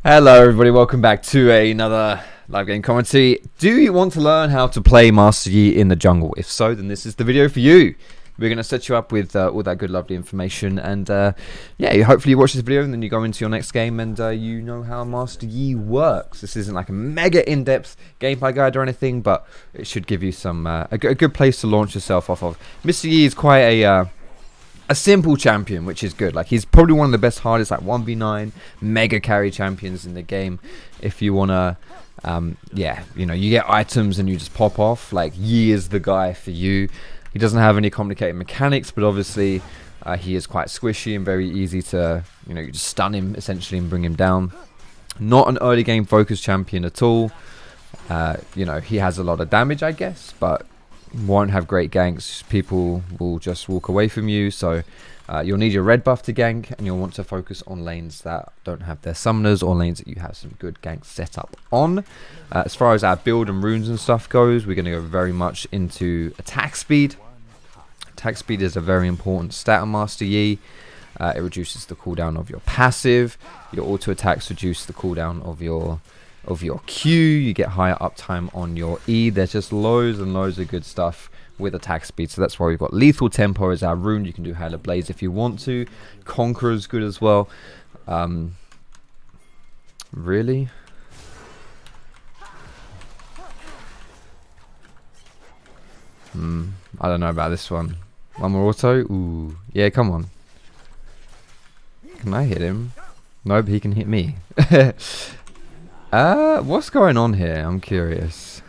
Hello everybody, welcome back to another live game commentary. Do you want to learn how to play Master Yi in the jungle? If so, then this is the video for you. We're going to set you up with all that good lovely information, and yeah, hopefully you watch this video and then you go into your next game and you know how Master Yi works. This isn't like a mega in-depth gameplay guide or anything, but it should give you some a good place to launch yourself off of. Mr. Yi is quite a simple champion, which is good. Like, he's probably one of the best hardest, like 1v9 mega carry champions in the game. If you wanna, yeah, you know, you get items and you just pop off. Like, Yi is the guy for you. He doesn't have any complicated mechanics, but obviously he is quite squishy and very easy to, you know, you just stun him essentially and bring him down. Not an early game focused champion at all. You know, he has a lot of damage, I guess, but won't have great ganks. People will just walk away from you, so you'll need your red buff to gank, and you'll want to focus on lanes that don't have their summoners or lanes that you have some good ganks set up on. As far as our build and runes and stuff goes, we're going to go very much into attack speed. Attack speed is a very important stat on Master Yi. It reduces the cooldown of your passive. Your auto attacks reduce the cooldown of your Q. You get higher uptime on your E. There's just loads and loads of good stuff with attack speed, so that's why we've got lethal tempo as our rune. You can do Hail of Blaze if you want to. Conqueror is good as well. Really, I don't know about this one. One more auto. Ooh, yeah, come on. Can I hit him? No, but he can hit me. What's going on here? I'm curious.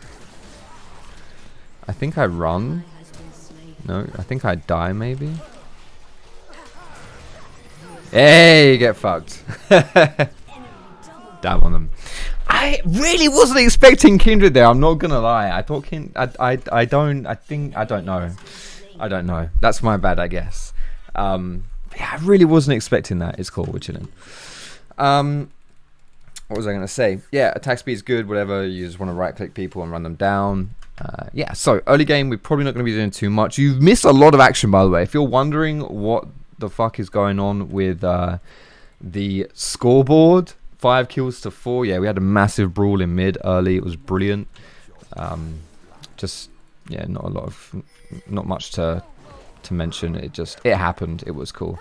I think I run. No, I think I die maybe. Hey, get fucked. Dab on them. I really wasn't expecting Kindred there. I'm not gonna lie. I thought I don't know. I don't know. That's my bad, I guess. Yeah, I really wasn't expecting that. It's cool. We're chilling. What was I going to say? Yeah, attack speed is good, whatever. You just want to right-click people and run them down. Yeah, so early game, we're probably not going to be doing too much. You've missed a lot of action, by the way. If you're wondering what the fuck is going on with the scoreboard, 5 kills to 4. Yeah, we had a massive brawl in mid early. It was brilliant. Just, yeah, not much to mention. It happened. It was cool.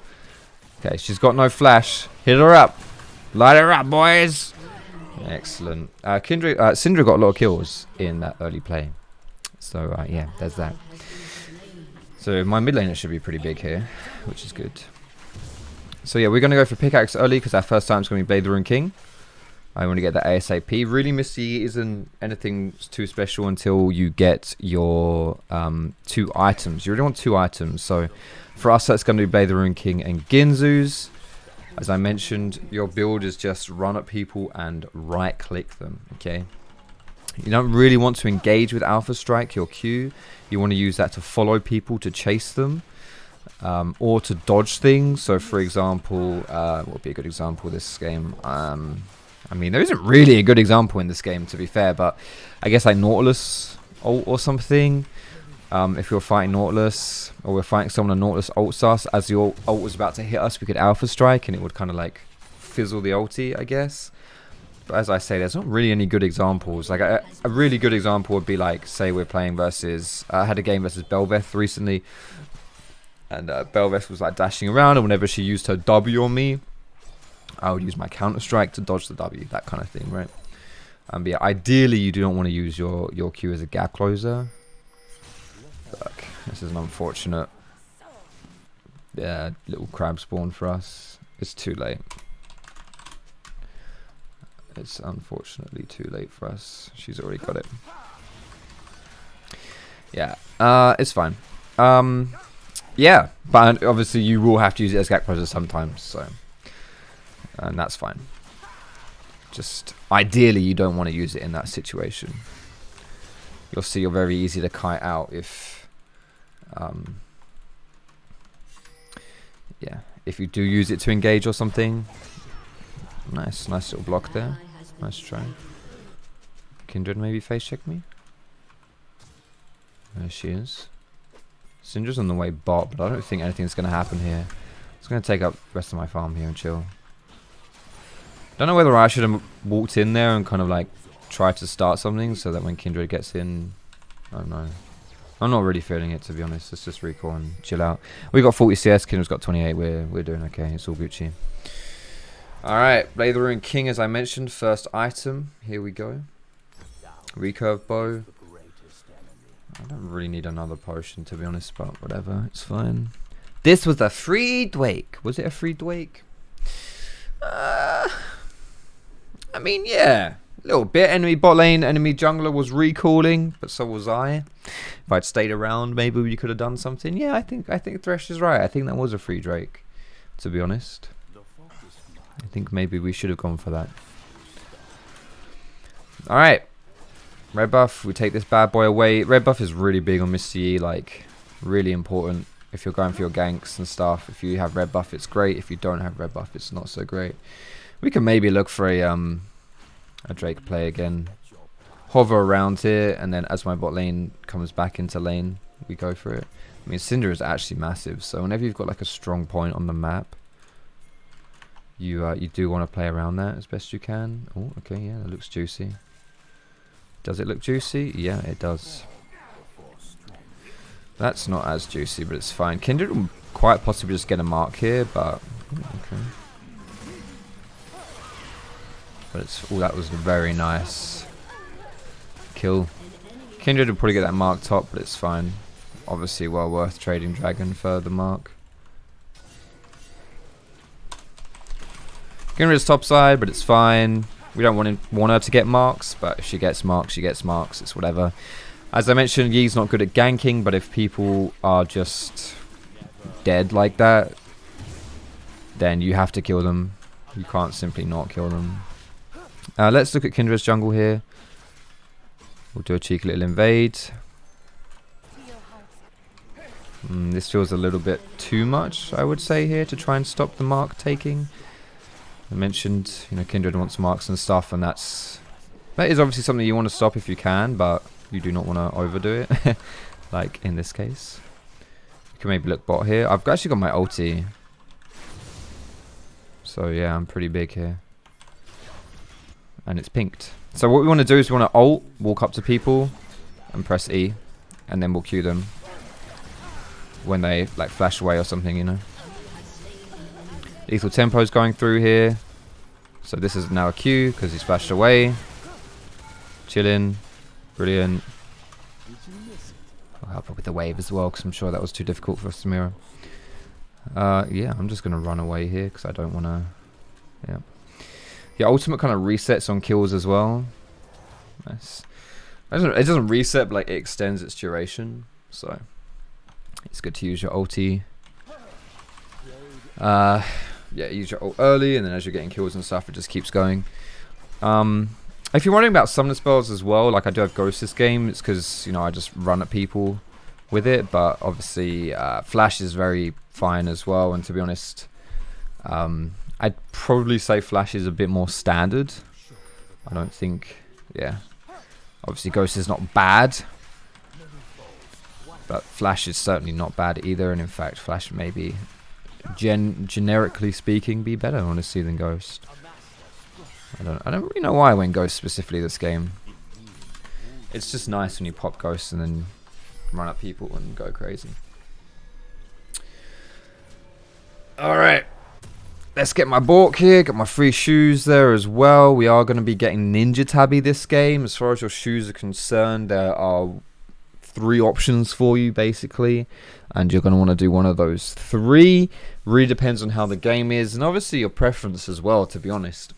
Okay, she's got no flash. Hit her up. Light her up, boys. Excellent. Syndra got a lot of kills in that early play. So, yeah, there's that. So, my mid laner should be pretty big here, which is good. So, yeah, we're going to go for pickaxe early because our first time is going to be Blade the Rune King. I want to get that ASAP. Really, Misty isn't anything too special until you get your 2 items. You really want 2 items. So, for us, that's going to be Blade the Rune King and Ginzu's. As I mentioned, your build is just run at people and right-click them, okay? You don't really want to engage with Alpha Strike, your Q. You want to use that to follow people, to chase them, or to dodge things. So, for example, what would be a good example of this game? I mean, there isn't really a good example in this game, to be fair, but I guess like Nautilus ult or something. If you're fighting Nautilus, or we're fighting someone and Nautilus ults us, as the ult was about to hit us, we could Alpha Strike and it would kind of like fizzle the ulti, I guess. But as I say, there's not really any good examples. Like a really good example would be like, say we're playing versus, I had a game versus Belveth recently, and Belveth was like dashing around, and whenever she used her W on me, I would use my Counter Strike to dodge the W, that kind of thing, right? But yeah, ideally you do not want to use your Q as a gap closer. Fuck, this is an unfortunate little crab spawn for us. It's too late. It's unfortunately too late for us. She's already got it. Yeah, it's fine. Yeah, but obviously you will have to use it as gap closer sometimes, so, and that's fine. Just ideally you don't want to use it in that situation. You'll see you're very easy to kite out if yeah, if you do use it to engage or something. Nice little block there. Nice try. Kindred maybe face check me. There she is. Syndra's on the way bot, but I don't think anything's going to happen here. It's going to take up the rest of my farm here and chill. Don't know whether I should have walked in there and kind of like tried to start something so that when Kindred gets in, I don't know. I'm not really feeling it, to be honest. Let's just recall and chill out. We got 40 CS, Kindred's got 28. We're doing okay. It's all Gucci. Alright, Blade the Ruined King, as I mentioned. First item. Here we go. Recurve bow. I don't really need another potion, to be honest, but whatever. It's fine. This was a free Dwake. Was it a free Dwake? I mean, yeah. A little bit. Enemy bot lane, enemy jungler was recalling, but so was I. If I'd stayed around, maybe we could have done something. Yeah, I think Thresh is right. I think that was a free Drake, to be honest. I think maybe we should have gone for that. Alright. Red buff, we take this bad boy away. Red buff is really big on Mr. Yi, like, really important. If you're going for your ganks and stuff, if you have red buff, it's great. If you don't have red buff, it's not so great. We can maybe look for a Drake play again. Hover around here, and then as my bot lane comes back into lane, we go for it. I mean, Cinder is actually massive, so whenever you've got like a strong point on the map, you do want to play around that as best you can. Oh, okay, yeah, that looks juicy. Does it look juicy? Yeah, it does. That's not as juicy, but it's fine. Kindred will quite possibly just get a mark here, but okay. But it's that was very nice. Kill. Kindred will probably get that mark top, but it's fine. Obviously, well worth trading Dragon for the mark. Kindred's top side, but it's fine. We don't want her to get marks, but if she gets marks, she gets marks. It's whatever. As I mentioned, Yi's not good at ganking, but if people are just dead like that, then you have to kill them. You can't simply not kill them. Let's look at Kindred's jungle here. We'll do a cheeky little invade. This feels a little bit too much, I would say, here to try and stop the mark taking. I mentioned, you know, Kindred wants marks and stuff, and that is obviously something you want to stop if you can, but you do not want to overdo it, like in this case. You can maybe look bot here. I've actually got my ulti, so yeah, I'm pretty big here, and it's pinked. So what we want to do is we want to ult, walk up to people, and press E, and then we'll Q them when they like flash away or something, you know. Lethal tempo's going through here. So this is now a Q because he's flashed away. Chilling. Brilliant. I'll help with the wave as well because I'm sure that was too difficult for us to mirror. Yeah, I'm just going to run away here because I don't want to... Yeah. Yeah, ultimate kind of resets on kills as well. Nice. It doesn't reset, but like it extends its duration. So it's good to use your ulti. Yeah, use your ult early, and then as you're getting kills and stuff, it just keeps going. If you're wondering about summoner spells as well, like I do have Ghost this game, it's because, you know, I just run at people with it, but obviously Flash is very fine as well, and to be honest, I'd probably say Flash is a bit more standard. I don't think, yeah. Obviously Ghost is not bad, but Flash is certainly not bad either, and in fact Flash maybe... generically speaking, be better honestly than Ghost. I don't really know why I went Ghost specifically this game. It's just nice when you pop Ghost and then run at people and go crazy. Alright, let's get my Bork here, get my free shoes there as well. We are going to be getting Ninja Tabby this game. As far as your shoes are concerned, there are 3 options for you basically, and you're going to want to do one of those 3. Really depends on how the game is, and obviously your preference as well, to be honest.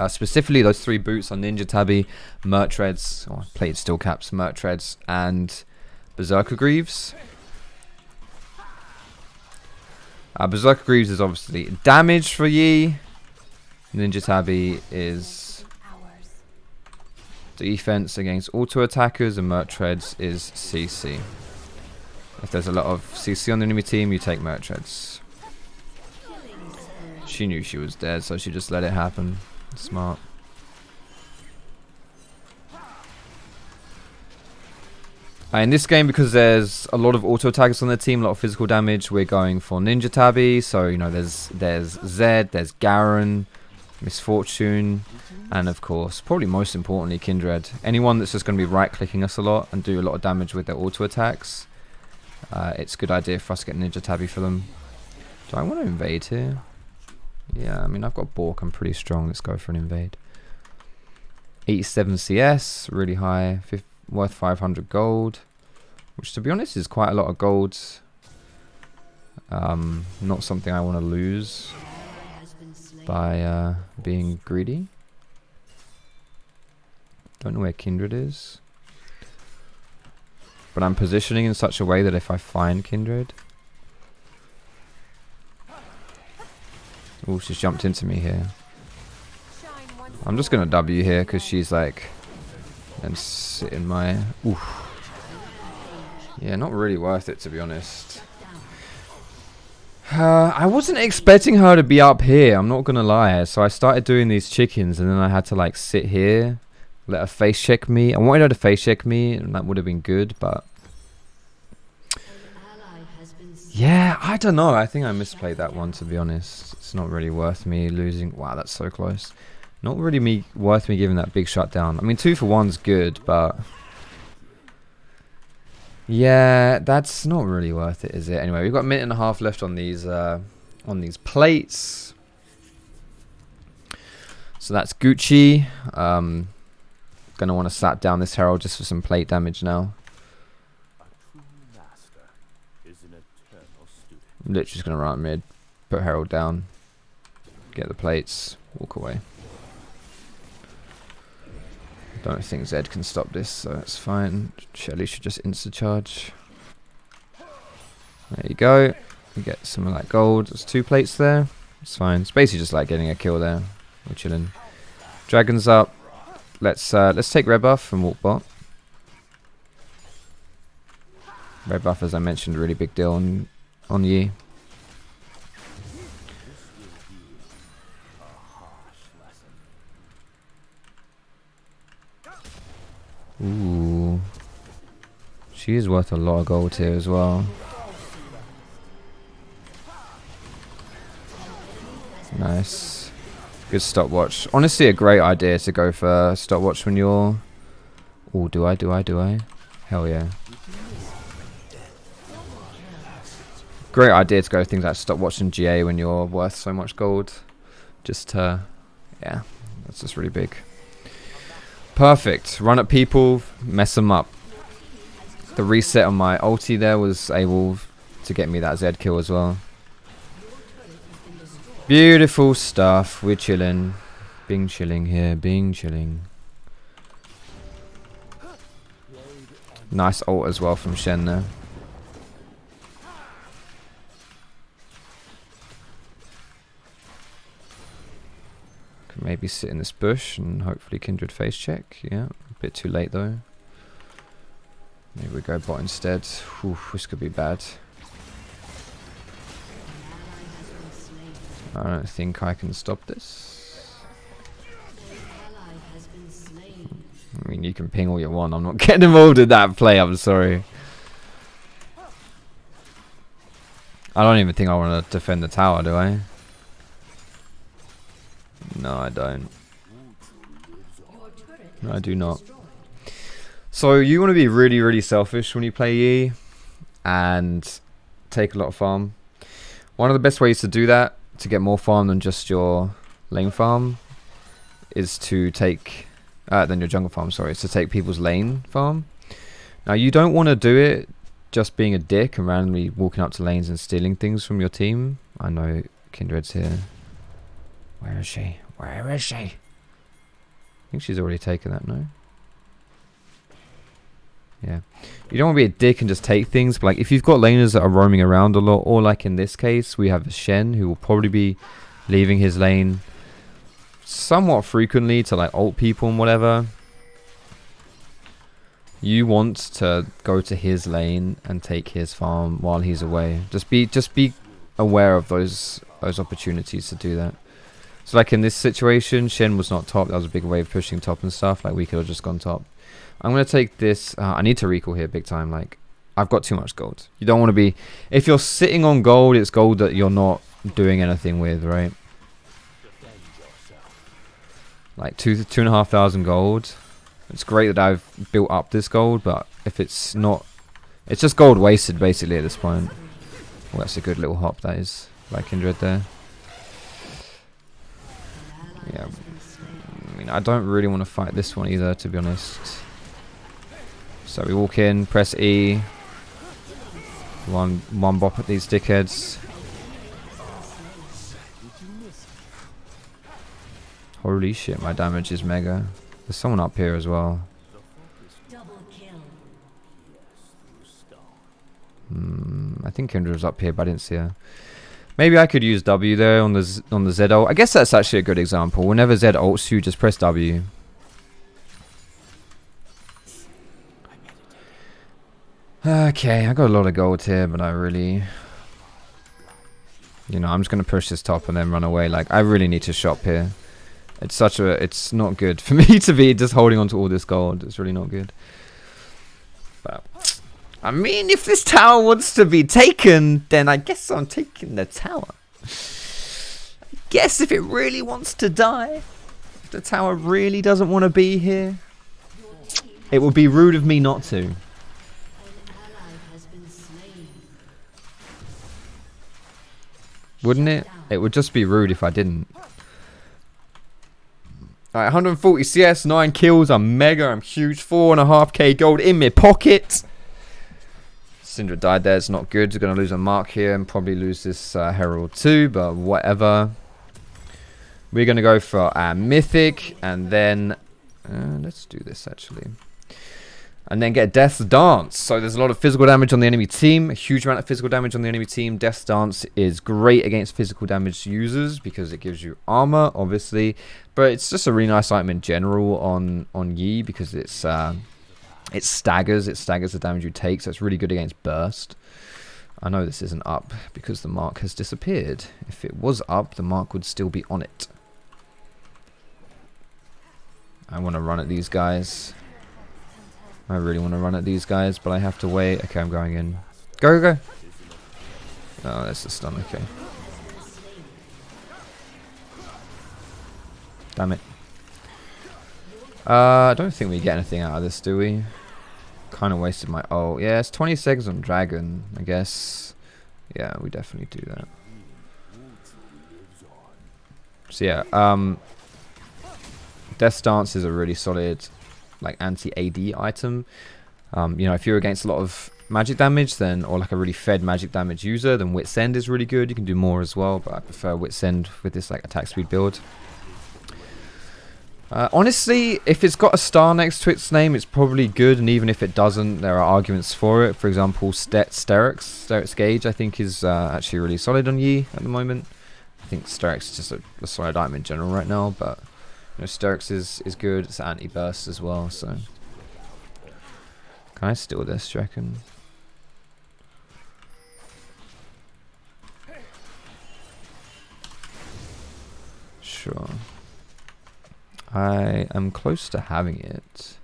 Specifically those 3 boots are Ninja Tabby, Mertreads, or Plated Steel Caps, Mertreads, and Berserker Greaves. Berserker Greaves is obviously damage for Yi. Ninja Tabby is defense against auto attackers, and Mertreads is CC. If there's a lot of CC on the enemy team, you take Mertreads. She knew she was dead, so she just let it happen. Smart. In this game, because there's a lot of auto attackers on the team, a lot of physical damage, we're going for Ninja Tabby. So, you know, there's Zed, there's Garen, Misfortune, and of course, probably most importantly, Kindred. Anyone that's just going to be right-clicking us a lot and do a lot of damage with their auto attacks, it's a good idea for us to get Ninja Tabby for them. Do I want to invade here? Yeah, I mean, I've got Bork, I'm pretty strong. Let's go for an invade. 87 CS, really high, worth 500 gold, which to be honest is quite a lot of gold. Not something I want to lose by being greedy. Don't know where Kindred is, but I'm positioning in such a way that if I find Kindred... Oh, she's jumped into me here. I'm just gonna W here because she's like, and sit in my... Oof. Yeah, not really worth it to be honest. I wasn't expecting her to be up here, I'm not gonna lie. So I started doing these chickens and then I had to like sit here, let her face check me. I wanted her to face check me and that would have been good, but... Yeah, I don't know. I think I misplayed that one to be honest. It's not really worth me losing. Wow, that's so close. Not really worth me giving that big shutdown. I mean, 2 for 1's good, but... Yeah, that's not really worth it, is it? Anyway, we've got a minute and a half left on these plates. So that's Gucci. Gonna want to slap down this Herald just for some plate damage now. Literally just gonna run mid, put Herald down, get the plates, walk away. Don't think Zed can stop this, so that's fine. Shelly should just insta-charge. There you go. We get some of that gold. There's 2 plates there. It's fine. It's basically just like getting a kill there. We're chilling. Dragon's up. Let's take red buff and walk bot. Red buff, as I mentioned, really big deal on Yi. Ooh. She is worth a lot of gold here as well. Nice. Good stopwatch. Honestly, a great idea to go for stopwatch when you're... Oh, do I? Hell yeah. Great idea to go things like stopwatch and GA when you're worth so much gold. Just to... Yeah, that's just really big. Perfect. Run at people, mess them up. The reset on my ulti there was able to get me that Zed kill as well. Beautiful stuff. We're chilling. Being chilling here. Being chilling. Nice ult as well from Shen there. Could maybe sit in this bush and hopefully Kindred face check. Yeah, a bit too late though. Maybe we go bot instead. Oof, this could be bad. I don't think I can stop this. I mean, you can ping all you want. I'm not getting involved in that play. I'm sorry. I don't even think I want to defend the tower, do I? No, I don't. No, I do not. So you want to be really, really selfish when you play Yi and take a lot of farm. One of the best ways to do that, to get more farm than just your lane farm, is to take than your jungle farm, sorry, is to take people's lane farm. Now you don't want to do it just being a dick and randomly walking up to lanes and stealing things from your team. I know Kindred's here. Where is she? Where is she? I think she's already taken that, no? Yeah. You don't want to be a dick and just take things, but like if you've got laners that are roaming around a lot, or like in this case, we have Shen who will probably be leaving his lane somewhat frequently to like ult people and whatever. You want to go to his lane and take his farm while he's away. Just be aware of those opportunities to do that. So like in this situation, Shen was not top. That was a big wave pushing top and stuff. Like we could have just gone top. I'm going to take this. I need to recall here big time. Like I've got too much gold. You don't want to be... If you're sitting on gold, it's gold that you're not doing anything with, right? like 2,500 gold. It's great that I've built up this gold, but if it's not, it's just gold wasted basically at this point. Well, that's a good little hop that is by Kindred there. Yeah, I mean, I don't really want to fight this one either, to be honest. So we walk in, press E. One bop at these dickheads. Holy shit, my damage is mega. There's someone up here as well. I think Kindred was up here, but I didn't see her. Maybe I could use W there on the Z ult. I guess that's actually a good example. Whenever Z ults you, just press W. Okay, I got a lot of gold here, but I really... You know, I'm just going to push this top and then run away. Like, I really need to shop here. It's such a... It's not good for me to be just holding on to all this gold. It's really not good. But... I mean, if this tower wants to be taken, then I guess I'm taking the tower. I guess if it really wants to die, if the tower really doesn't want to be here, it would be rude of me not to. Wouldn't it? It would just be rude if I didn't. Alright, 140 CS, 9 kills, I'm mega, I'm huge, 4.5k gold in my pocket. Syndra died there, it's not good. We're going to lose a mark here and probably lose this Herald too, but whatever. We're going to go for our Mythic and then... let's do this actually. And then get Death's Dance. So there's a lot of physical damage on the enemy team. A huge amount of physical damage on the enemy team. Death's Dance is great against physical damage users because it gives you armor, obviously. But it's just a really nice item in general on Yi because it's... It staggers the damage you take, so it's really good against burst. I know this isn't up because the mark has disappeared. If it was up, the mark would still be on it. I want to run at these guys. I really want to run at these guys, but I have to wait. Okay, I'm going in. Go, go, go. Oh, that's a stun, okay. Damn it. I don't think we get anything out of this, do we? Kind of wasted my ult. Yeah, it's 20 seconds on Dragon, I guess. Yeah, we definitely do that. So yeah, Death Stance is a really solid, like, anti-AD item. You know, if you're against a lot of magic damage, then, or like a really fed magic damage user, then Wit's End is really good. You can do more as well, but I prefer Wit's End with this like attack speed build. Honestly, if it's got a star next to its name, it's probably good, and even if it doesn't, there are arguments for it. For example, Sterix Gauge, I think, is actually really solid on Yi at the moment. I think Sterix is just a solid item in general right now, but you know, Sterix is good. It's anti-burst as well, so... Can I steal this, do you reckon? Sure. I am close to having it.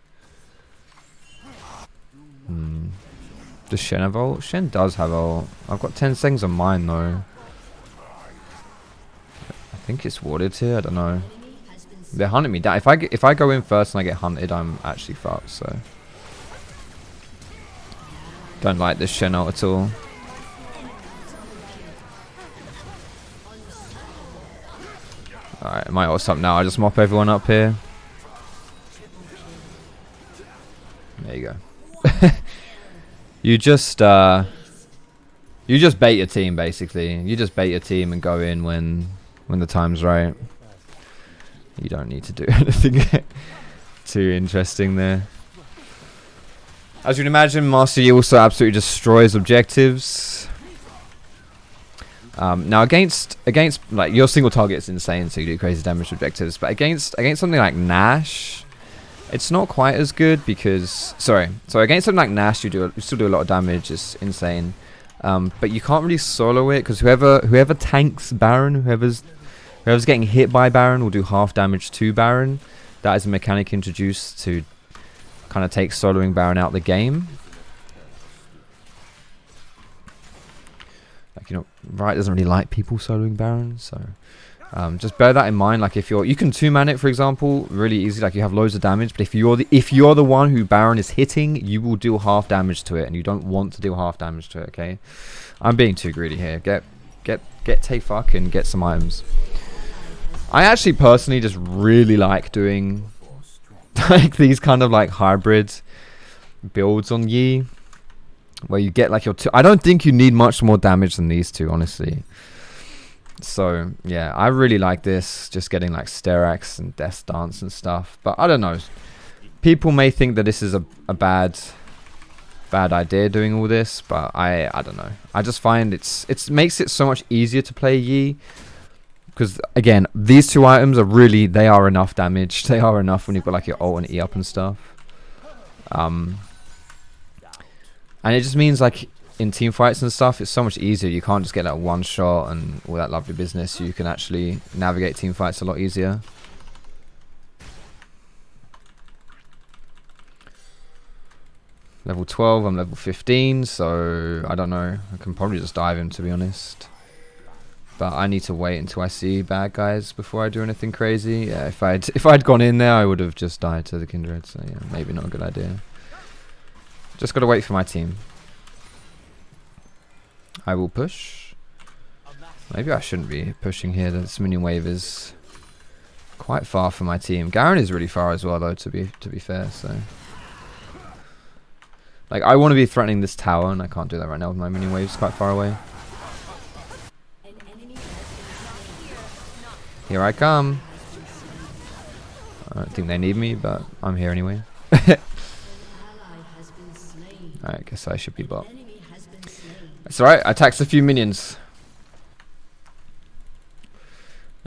Does Shen have ult? Shen does have ult. I've got 10 seconds on mine though. I think it's warded here, I don't know. They're hunting me down. If I go in first and I get hunted, I'm actually fucked, so. Don't like this Shen ult at all. Alright, my ult's up now. I just mop everyone up here. There you go. You just bait your team, basically. You just bait your team and go in when the time's right. You don't need to do anything too interesting there. As you can imagine, Master Yi also absolutely destroys objectives. Now against like your single target is insane, so you do crazy damage to objectives. But against something like Nash, it's not quite as good because so against something like Nash, you still do a lot of damage. It's insane, but you can't really solo it because whoever tanks Baron, whoever's getting hit by Baron will do half damage to Baron. That is a mechanic introduced to kind of take soloing Baron out the game. Like, you know, Riot doesn't really like people soloing Baron, so Just bear that in mind. Like if you can 2-man it, for example, really easy. Like you have loads of damage, but if you're the one who Baron is hitting, you will deal half damage to it, and you don't want to deal half damage to it. Okay, I'm being too greedy here. Take fuck and get some items. I actually personally just really like doing like these kind of like hybrid builds on Yi, where you get like your I don't think you need much more damage than these two, honestly. So yeah, I really like this, just getting like Sterax and Death Dance and stuff. But I don't know, people may think that this is a bad idea doing all this, but I don't know. I just find it makes it so much easier to play Yi, because again, these two items are really, they are enough damage. They are enough when you've got like your ult and E up and stuff. And it just means like in team fights and stuff, it's so much easier. You can't just get that one shot and all that lovely business. You can actually navigate team fights a lot easier. Level 12, I'm level 15, so I don't know. I can probably just dive him, to be honest. But I need to wait until I see bad guys before I do anything crazy. Yeah, if I'd gone in there, I would have just died to the Kindred. So yeah, maybe not a good idea. Just gotta wait for my team. I will push. Maybe I shouldn't be pushing here. This minion wave is quite far from my team. Garen is really far as well, though. To be fair, so like I want to be threatening this tower, and I can't do that right now with my minion waves quite far away. Here I come. I don't think they need me, but I'm here anyway. I guess I should be bot. It's alright, I taxed a few minions.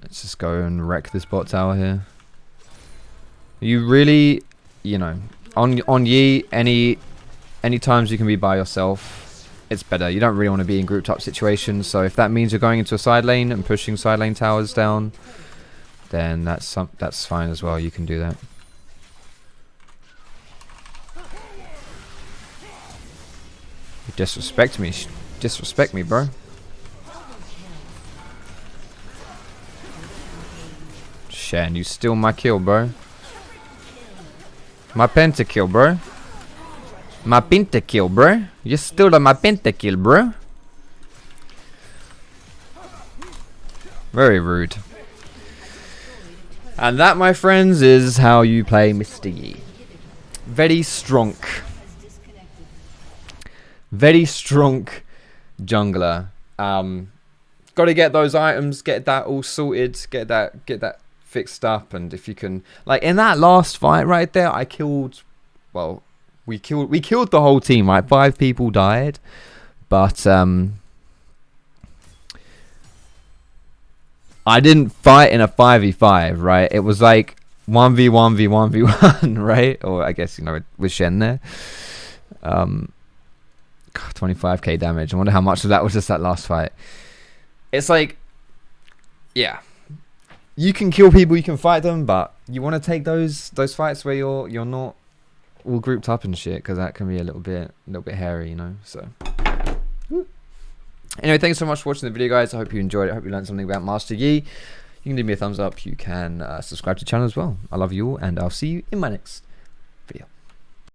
Let's just go and wreck this bot tower here. You really, you know, on Yi, any times you can be by yourself, it's better. You don't really want to be in grouped up situations, so if that means you're going into a side lane and pushing side lane towers down, then that's fine as well. You can do that. You disrespect me. Disrespect me, bro. Shen, you steal my kill, bro. My pentakill, bro. My pentakill, bro. You stole my pentakill, bro. Very rude. And that, my friends, is how you play Mr. Yi. Very strong. Very strong jungler. Got to get those items, get that all sorted, get that fixed up, and if you can, like in that last fight right there, I killed. Well, we killed the whole team. Right, 5 people died, but I didn't fight in a 5v5. Right, it was like 1v1v1v1. Right, or I guess you know with Shen there. 25k damage. I wonder how much of that was just that last fight. It's like, yeah, you can kill people, you can fight them, but you want to take those fights where you're not all grouped up and shit, because that can be a little bit hairy, you know. So anyway, thanks so much for watching the video, guys. I hope you enjoyed it. I hope you learned something about Master Yi. You can give me a thumbs up. You can subscribe to the channel as well. I love you all, and I'll see you in my next